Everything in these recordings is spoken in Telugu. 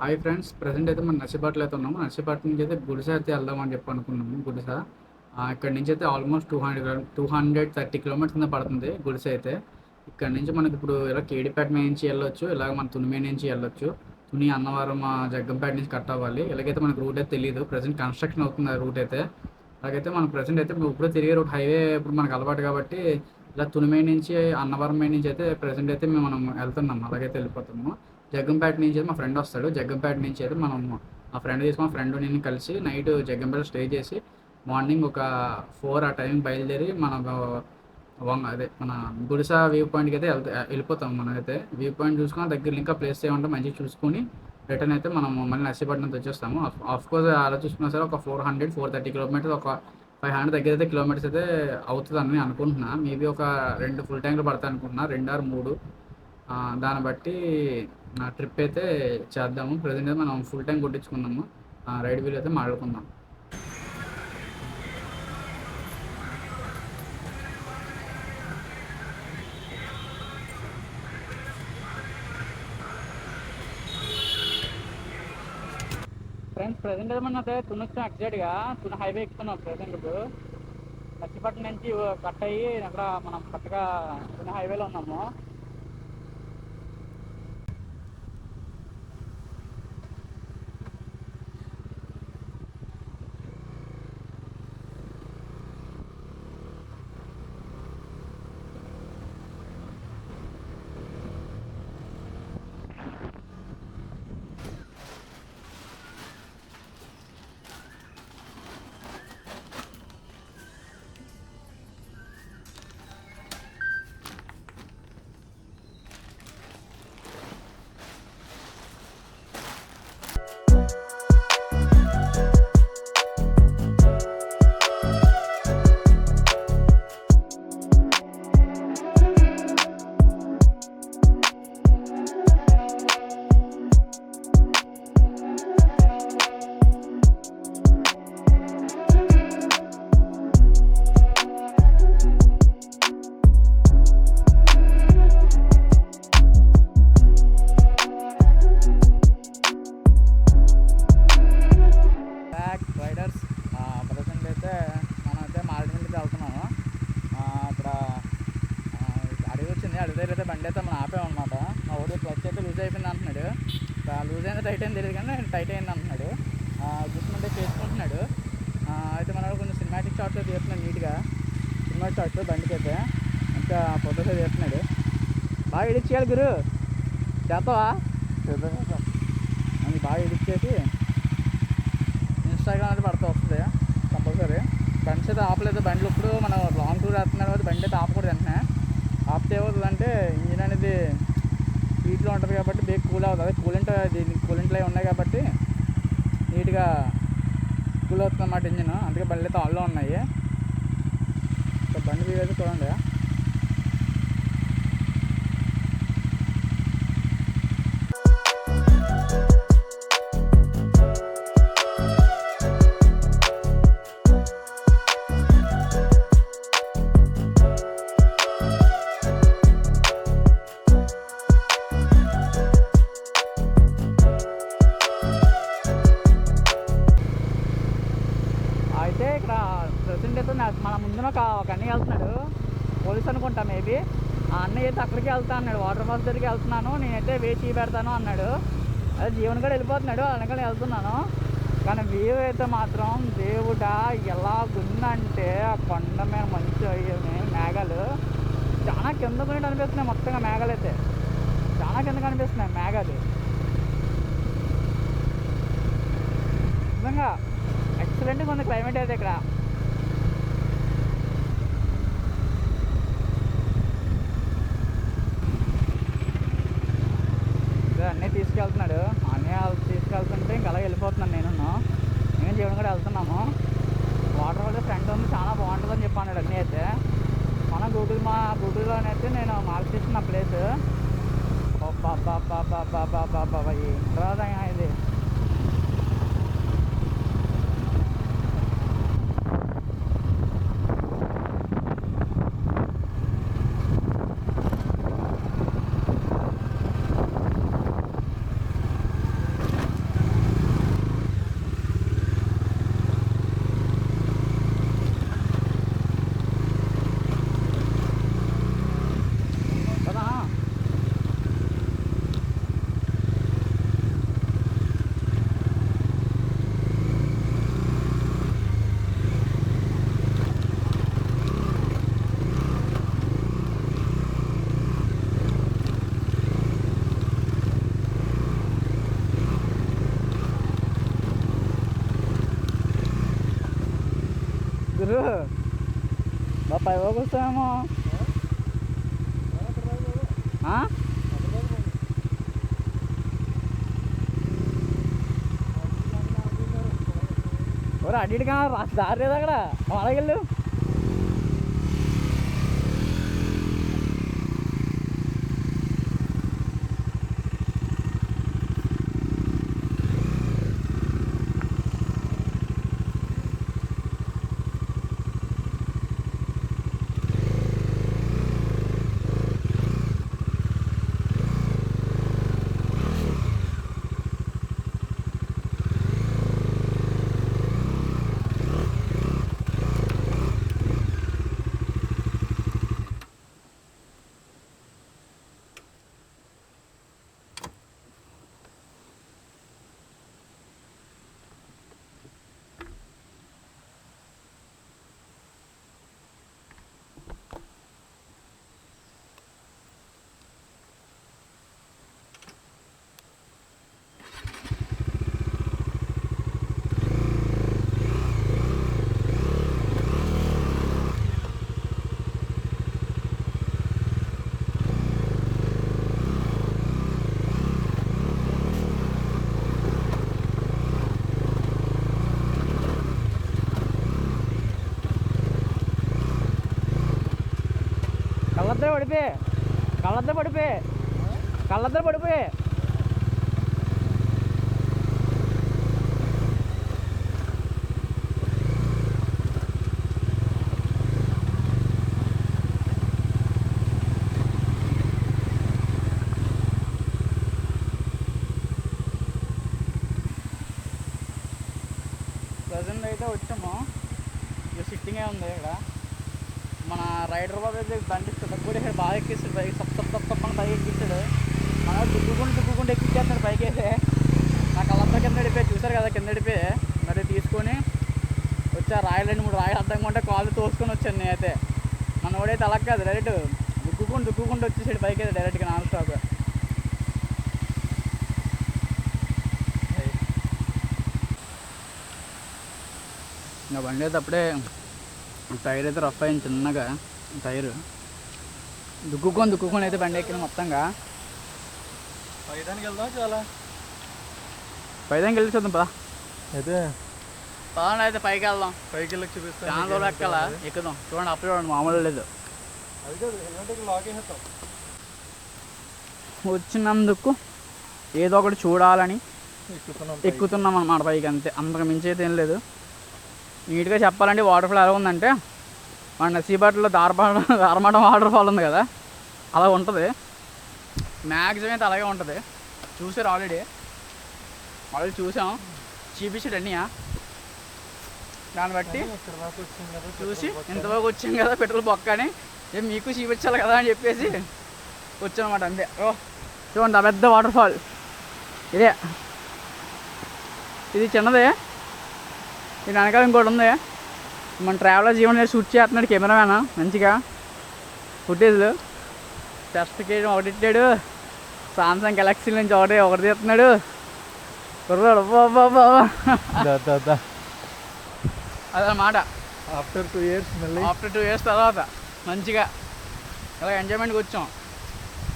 హాయ్ ఫ్రెండ్స్, ప్రజెంట్ అయితే మనం నర్సీపట్నంలో అయితే ఉన్నాము. నర్సీపట్నం నుంచి అయితే గుడిస అయితే వెళ్దామని చెప్పి అనుకున్నాము. గుడిస ఇక్కడ నుంచి అయితే ఆల్మోస్ట్ 230 కిలోమీటర్స్ కింద పడుతుంది గుడిస అయితే. ఇక్కడ నుంచి మనకి ఇప్పుడు ఇలా కేడిపేట మీద నుంచి వెళ్ళొచ్చు, ఇలాగ మన తుని నుంచి వెళ్ళొచ్చు. తుని, అన్నవరం, జగ్గంపేట నుంచి కట్ అవ్వాలి. ఇలాగైతే మనకు రూట్ అయితే తెలియదు. ప్రజెంట్ కన్స్ట్రక్షన్ అవుతుంది ఆ రూట్ అయితే. అలాగైతే మనం ప్రజెంట్ అయితే ఇప్పుడు తిరిగే రూట్ హైవే ఇప్పుడు మనకు అలవాటు కాబట్టి ఇలా తుని నుంచి అన్నవరం నుంచి అయితే ప్రజెంట్ అయితే మనం వెళ్తున్నాము. అలాగైతే వెళ్ళిపోతాము. జగ్గంపేట నుంచి అయితే మా ఫ్రెండ్ వస్తాడు. జగ్గంపేట నుంచి అయితే మనం మా ఫ్రెండ్ తీసుకొని ఫ్రెండ్ నేను కలిసి నైట్ జగ్గంపేట స్టే చేసి మార్నింగ్ ఒక 4 ఆ టైం బయలుదేరి మన అదే మన గుడిస వ్యూ పాయింట్కి అయితే వెళ్ళిపోతాం. మనం అయితే వ్యూ పాయింట్ చూసుకొని దగ్గర ఇంకా ప్లేస్ ఏమంటే మంచిగా చూసుకొని రిటర్న్ అయితే మనం మళ్ళీ నర్సీపట్నం వచ్చేస్తాము. ఆఫ్ కోర్స్ అలా చూసుకున్నా సరే ఒక 430 కిలోమీటర్స్, ఒక 500 దగ్గర అయితే కిలోమీటర్స్ అయితే అవుతుందని అనుకుంటున్నా. మేబీ ఒక 2 ఫుల్ ట్యాంకులు పడతాయి అనుకుంటున్నా, 2 ఆర్ 3. దాన్ని బట్టి నా ట్రిప్ అయితే చేద్దాము. ప్రజెంట్ అయితే మనం ఫుల్ టైం కొట్టించుకున్నాము. రైడ్ వీల్ అయితే మాట్లాడుకుందాం. ఫ్రెండ్స్, ప్రజెంట్ అయితే మనం అయితే తుని వచ్చాం. ఎగ్జాక్ట్గా తుని హైవే ఎక్కుతున్నాం. ప్రజెంట్ ఇప్పుడు నర్సీపట్నం నుంచి కట్ అయ్యి అక్కడ మనం కరెక్ట్గా తుని హైవేలో ఉన్నాము. అయితే బండి అయితే మనం ఆపామన్నమాట. మా ఊడి క్లచ్ అయితే లూజ్ అయిపోయింది అంటున్నాడు. లూజ్ అయింది టైట్ అయింది తెలియదు కానీ టైట్ అయింది అంటున్నాడు. చూసుకుంటే చేసుకుంటున్నాడు. అయితే మనం కొంచెం సినిమాటిక్ షాట్స్ అయితే తీస్తున్నాడు నీట్గా. సినిమాటిక్ షాట్స్ బండికి అయితే ఇంకా ఫొటోస్ అయితే తీస్తున్నాడు. బాగా ఎడిట్ చేయాలి గురు, చేస్తావా? అది బాగా ఎడిట్ చేసి ఇన్స్టాగ్రామ్ అయితే పడుతూ వస్తుంది కంపల్సరీ. బండ్స్ అయితే ఆపలేదు. బండ్లు ఇప్పుడు మనం లాంగ్ టూర్ వేస్తున్నాడు కాబట్టి బండి అయితే ఆపకూడదు. వెంటనే ఆపితే ఏమవుతుందంటే ఇంజిన్ అనేది హీట్లో ఉంటుంది కాబట్టి బ్రేక్ కూల్ అవుతుంది. అదే కూలెంట్లు అవి ఉన్నాయి కాబట్టి నీట్గా కూల్ అవుతుంది అన్నమాట ఇంజిన్. అందుకే బండ్లు అయితే ఆన్లో ఉన్నాయి. బండి అయితే చూడండి. ఇక్కడ ప్రెసెంట్ అయితే మన ముందున ఒక అన్నయ్య వెళ్తున్నాడు, పోలీస్ అనుకుంటా మేబీ. ఆ అన్నయ్య అయితే అక్కడికి వెళ్తా అన్నాడు, వాటర్ ఫాల్స్ దగ్గరికి వెళ్తున్నాను, నేనైతే వేచి పెడతాను అన్నాడు. అదే జీవన్ కూడా వెళ్ళిపోతున్నాడు, వెనకాల వెళ్తున్నాను. కానీ వ్యూ అయితే మాత్రం దేవుడా ఎలా గుందంటే ఆ కొండ మీద మంచి మేఘాలు చాలా కింద పోయినట్టు అనిపిస్తున్నాయి. మొత్తంగా మేఘాలు అయితే చాలా కింద కనిపిస్తున్నాయి మేఘాలు. నిజంగా ఎక్సలెంట్గా ఉంది క్లైమేట్ అయితే ఇక్కడ. అన్నీ తీసుకెళ్తున్నాడు. అన్నీ తీసుకెళ్తుంటే ఇంక అలా వెళ్ళిపోతున్నాను. నేను జీవన్ కూడా వెళ్తున్నాము. వాటర్ ఫాల్ ఫ్రంట్ ఉంది, చాలా బాగుంటుందని చెప్పి అన్నాడు అన్నీ. అయితే మన గూగుల్లోనైతే నేను మార్క్ చేసిన ప్లేస్ ఏంట్రా ఇది. గురు బా పై వరకు వస్తామేమో. ఒరే అడిగా దారి లేదు అక్కడ అలాగెళ్ళు. కళ్ళద్దరు పడిపోయి ప్రజెంట్ అయితే వచ్చాము. ఇక సిట్టింగే ఉంది ఇక్కడ. మన రైడర్ బాబు అయితే బండి కూడా ఇక్కడ బాగా ఎక్కిస్తాడు బైక్. తప్పని బైక్ ఎక్కిస్తాడు. మన దుక్కుకుంటూ ఎక్కిచ్చేస్తాడు బైక్ అయితే. నాకు అల్లంతా కింద నడిపోయి చూసారు కదా, కింద నడిపోయి మరి తీసుకొని వచ్చా. రాయలు 2-3 రాయలు అర్థంగా ఉంటే కాళ్ళు తోసుకొని వచ్చాను నేనైతే. మన వాడైతే అలా కాదు, డైరెక్ట్ దుక్కుకుంటూ వచ్చేసాడు బైక్ అయితే డైరెక్ట్గా నాన్ స్టాప్. ఇంకా బండి అయితే అప్పుడే టైర్ అయితే రఫ్ అయింది చిన్నగా. టైర్ దుక్కుకొని అయితే బండి ఎక్కిన మొత్తంగా. పైదానికి వెళ్దాం, చాలా పైదానికి వెళ్ళి చూద్దాం పదా. అయితే పదండి అయితే పైకి వెళ్దాం. పైకి వెళ్ళి చూపిస్తాం. చాలా రోజులు ఎక్కాల ఎక్కుదాం. చూడండి అప్పుడు చూడండి మామూలు లేదు. అది కాదు హెల్మెట్కి లాక్ వేసేస్తాం. వచ్చినందుకు ఏదో ఒకటి చూడాలని ఎక్కుతున్నాం అన్నమాట పైకి, అంతే. అంతకు మించి అయితే ఏం లేదు. నీట్గా చెప్పాలంటే వాటర్ ఫాల్ ఎలా ఉందంటే మన నసీబాట్లో దారమాటం వాటర్ ఫాల్ ఉంది కదా, అలా ఉంటుంది. మ్యాక్సిమం అయితే అలాగే ఉంటుంది. చూసారు ఆల్రెడీ చూసాం, చూపించాడు అన్నీ. దాన్ని బట్టి చూసి ఇంతవరకు వచ్చాం కదా పెట్రోల్ బొక్క అని మీకు చూపించాలి కదా అని చెప్పేసి వచ్చానమాట, అంతే. ఓ చూడండి ఆ పెద్ద వాటర్ ఫాల్ ఇదే. ఇది చిన్నదే, ఇది వెనకాల ఇంకోటి ఉంది. మన ట్రావెలర్ జీవన్ షూట్ చేస్తున్నాడు కెమెరామ్యాన్ మంచిగా ఫుటేజ్లు. టెస్ట్కి ఒకటి ఇట్టాడు, సామ్సంగ్ గెలాక్సీ నుంచి ఒకటి తీస్తున్నాడు. కుర్రాడు అదనమాట. ఆఫ్టర్ 2 ఇయర్స్ తర్వాత మంచిగా ఇలా ఎంజాయ్మెంట్కి వచ్చాం.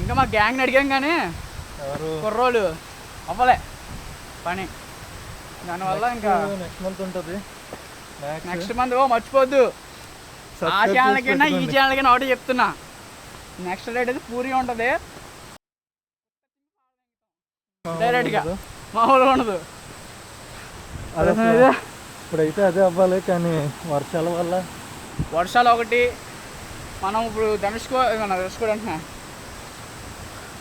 ఇంకా మా గ్యాంగ్ని అడిగాం కానీ కుర్రోళ్ళు అవ్వలే పని. దానివల్ల ఇంకా నెక్స్ట్ మంత్ ఉంటుంది. నెక్స్ట్ మంత్ మర్చిపోద్దు, ఆ ఛానల్కైనా ఈ ఛానల్కైనా ఒకటి చెప్తున్నా. నెక్స్ట్ డేట్ అయితే పూరి ఉంటుంది డైరెక్ట్గా, మామూలుగా ఉండదు. ఇప్పుడైతే అదే అవ్వాలి, కానీ వర్షాలు ఒకటి. మనం ఇప్పుడు ధనుష్కో అంటున్నా,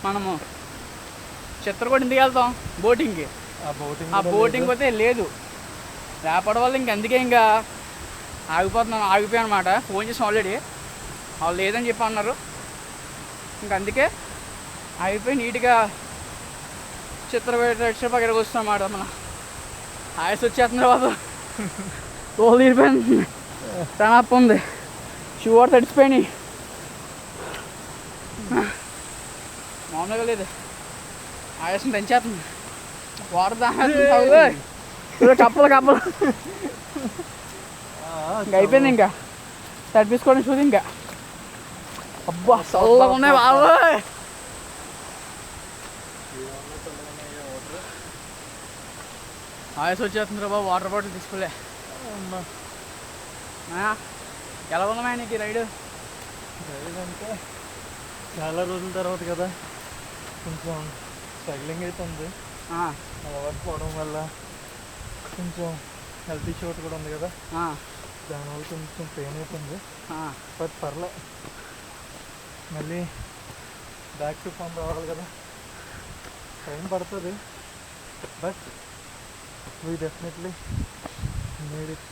మనము చిత్రకూట ఇంటికి వెళ్తాం బోటింగ్కి. ఆ బోటింగ్ పోతే లేదు, రేపటి వల్ల ఇంక అందుకే ఇంకా ఆగిపోయాను అనమాట. ఫోన్ చేసి ఆల్రెడీ వాళ్ళు లేదని చెప్పి అన్నారు. ఇంక అందుకే ఆగిపోయి నీట్గా చిత్రకూట ఇక్కడికి వస్తాం అన్నమాట. మన ఆయాస్ వచ్చేస్తుంది బాబు, తోలు తీరిపోయింది, తనప్ప ఉంది, షూ కూడా తడిచిపోయినాయి. మామూలుగా లేదు, ఆయాసం పెంచేస్తుంది. వాటర్ కప్పలు ఇంకా అయిపోయింది, ఇంకా తడిపించుకోవడం చూసి ఇంకా. అబ్బా చల్లగా ఉన్నాయి బాబోయ్. ఆయాస వచ్చేస్తుంది రా బాబు, వాటర్ బాటిల్ తీసుకోలే. ఎలా ఉందా నీకు ఈ రైడ్? రైడ్ అంటే చాలా రోజుల తర్వాత కదా, కొంచెం స్ట్రగ్లింగ్ అయితే ఉంది. అలవాటు పోవడం వల్ల కొంచెం హెల్త్ ఇష్యూ ఒకటి కూడా ఉంది కదా, దానివల్ల కొంచెం పెయిన్ అవుతుంది. బట్ పర్లే, మళ్ళీ బ్యాక్ టు ఫామ్ రావాలి కదా, టైం పడుతుంది. But we definitely need it.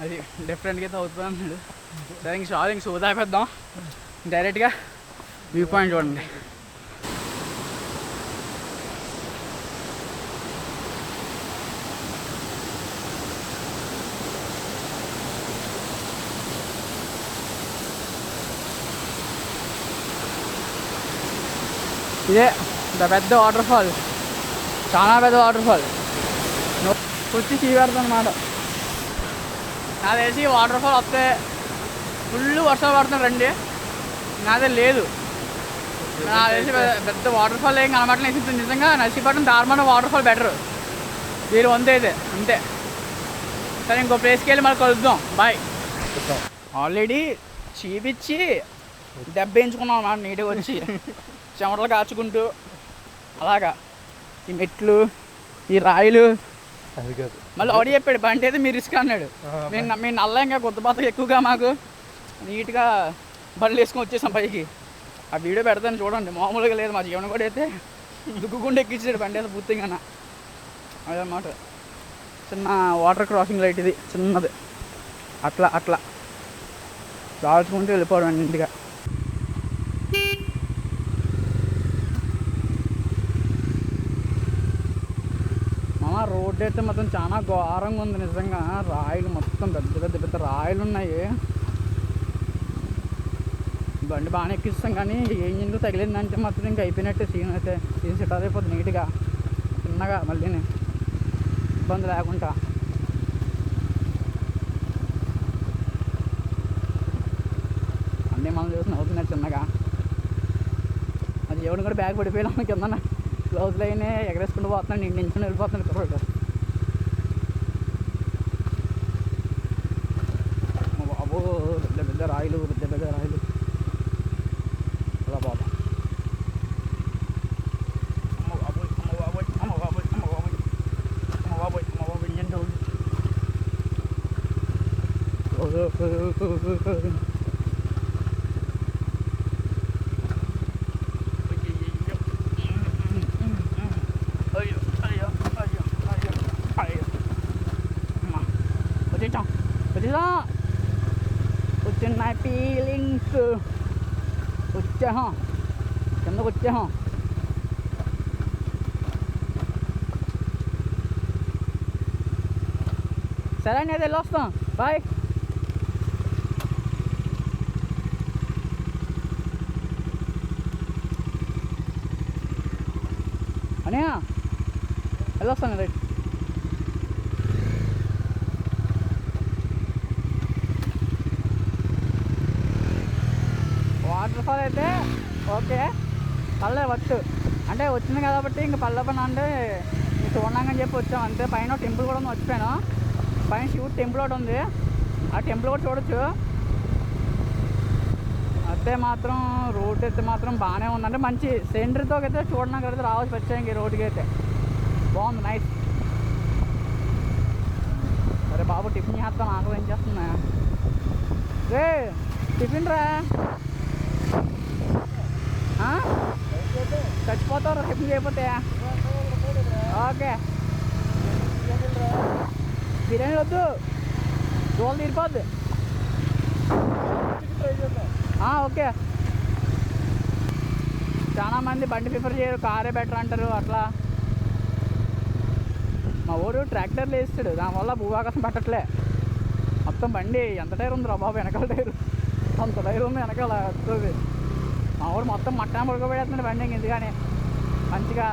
అది డిఫరెంట్గా అయితే అవుతుంది అన్నాడు. సరే ఇంక చాలు, ఇంక సోదా పెద్దాం. డైరెక్ట్గా వ్యూ పాయింట్ చూడండి. ఇదే పెద్ద వాటర్ ఫాల్, చాలా పెద్ద వాటర్ ఫాల్. వచ్చి చీపెడతాం అన్నమాట. నాకు తెలిసి వాటర్ ఫాల్ వస్తే ఫుల్ వర్షాలు పడుతుంది రండి, నాదే లేదు. నాకు తెలిసి పెద్ద వాటర్ ఫాల్ ఏం కనబడలేదు నిజంగా. నర్సీపట్నం దారుణమైన వాటర్ ఫాల్ బెటర్, వీరు వంతే అయితే అంతే. సరే ఇంకో ప్లేస్కి వెళ్ళి మళ్ళీ కలుద్దాం, బాయ్. ఆల్రెడీ చీపిచ్చి దెబ్బ వేయించుకున్నాం అన్నమాట నీట్గా వచ్చి, చెమటలు కాచుకుంటూ అలాగా. ఈ మెట్లు, ఈ రాయిలు, అది కాదు మళ్ళీ ఆడి చెప్పాడు బండి అయితే మీరు రిస్క్ అన్నాడు. మేము నల్ల ఇంకా కొత్తపాత ఎక్కువగా మాకు నీట్గా బండ్లు వేసుకొని వచ్చేసాం పైకి. ఆ వీడియో పెడతాను చూడండి, మామూలుగా లేదు. మా జీవనం కూడా అయితే దుగ్గుకుండా ఎక్కించాడు బండి అయితే పూర్తిగా. అదనమాట చిన్న వాటర్ క్రాసింగ్ లైట్ ఇది, చిన్నది. అట్లా అట్లా దాచుకుంటూ వెళ్ళిపోవడం ఇంటిగా. రోడ్డు అయితే మొత్తం చాలా ఘోరంగా ఉంది నిజంగా. రాయిలు మొత్తం పెద్ద పెద్ద పెద్ద రాయిలు ఉన్నాయి. బండి బాగానే ఎక్కిస్తాం కానీ ఇంజిన్లో తగిలిందంటే మాత్రం ఇంకా అయిపోయినట్టే. సీన్ సెట్ అయిపోతుంది నీట్గా చిన్నగా, మళ్ళీ ఇబ్బంది లేకుండా. అన్నీ మనం చూసి అవుతున్నాయి చిన్నగా. అది ఎవడు కూడా బ్యాగ్ పడిపోయినా కింద గ్లౌజ్లు అయినా ఎగరేసుకుంటూ పోతున్నాడు, నేను నించుని వెళ్ళిపోతున్నాడు కుర్రాడు. బాబు పెద్ద పెద్ద రాయిలు, పెద్ద పెద్ద రాయిలు. అలా బాబా, అమ్మ బాబోయ్, అమ్మ బాబోయ్, అమ్మ బాబోయ్, అమ్మ బాబోయ్, అమ్మ బాబోయ్, అమ్మ బాబోయ్, ఇంజన్ రోజు. వచ్చున్నాయి ఫీలింగ్స్, వచ్చాహం కిందకు వచ్చాహం. సరే అండి, అది వెళ్ళొస్తాం, బాయ్. అనే వెళ్ళొస్తాను రైట్. వాటర్ ఫాల్ అయితే ఓకే, పల్లె వచ్చు అంటే వచ్చింది కాబట్టి ఇంక పల్లె పని అంటే చూడడానికి చెప్పి వచ్చాం అంతే. పైన టెంపుల్ కూడా ఉంది, మర్చిపోయాను. పైన శివుడు టెంపుల్ ఒకటి ఉంది, ఆ టెంపుల్ కూడా చూడొచ్చు. అయితే మాత్రం రోడ్ అయితే మాత్రం బాగానే ఉంది, అంటే మంచి సెంటర్తో అయితే చూడడానికి అయితే రావచ్చు వచ్చాయి. రోడ్డుకి అయితే బాగుంది, నైస్. సరే బాబు టిఫిన్ చేస్తాం, ఆకలి ఏం చేస్తున్నా రే. టిఫిన్ రా, చచ్చిపోతావు టిఫిన్ చేయకపోతే. ఓకే బిర్యానీ వద్దు, రోల్ తీరిపోద్ది. ఓకే, చాలా మంది బండి ప్రిఫర్ చేయరు, కారే బెటర్ అంటారు. అట్లా మా ఊరు ట్రాక్టర్లు వేస్తాడు, దానివల్ల భూఆకాశం పట్టట్లే. మొత్తం బండి ఎంత టైర్ ఉందిరా బాబు, వెనకాల టైరు అంత టైర్ ఉంది వెనకాల వస్తుంది. మా ఊరు మొత్తం మట్టా పడుకోబెడుతుంది బండి, ఎందుకని మంచిగా